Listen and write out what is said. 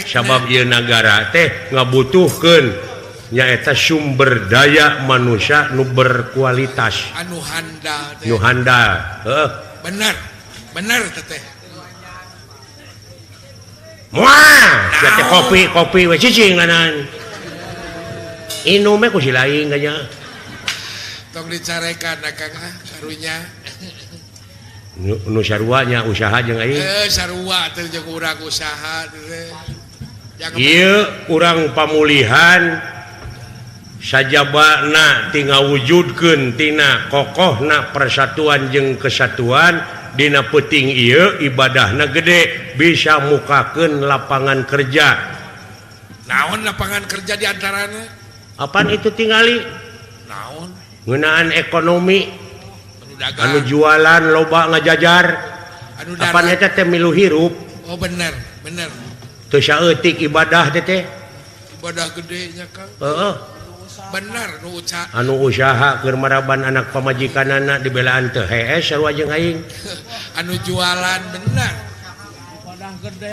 sabab negara teh ngabutuhkeun nyaeta sumber daya manusia nu berkualitas anu handal nu handal bener teteh muah teh kopi we cicing lanan inum ku si lain ganya tong dicarekan akang karunya nu saruanya usaha jeung aing sarua teh jeung urang usaha teh ieu urang pamulihan sajabana tinggal wujudkeun tina kokohna persatuan jeung kesatuan dina peuting ieu ibadahna gede bisa mukakeun lapangan kerja. Naon lapangan kerja di antarana? Apaan itu tingali? Naon? Ngeunaan ekonomi anu jualan loba ngajajar apaan eta teh milu hirup. Oh bener teu saeutik ibadah teh ibadah gede nya Kang. Bener anu usaha keur maraban anak pamajikanana dibelaan teu hees sarua jeung aing anu jualan bener ibadah gede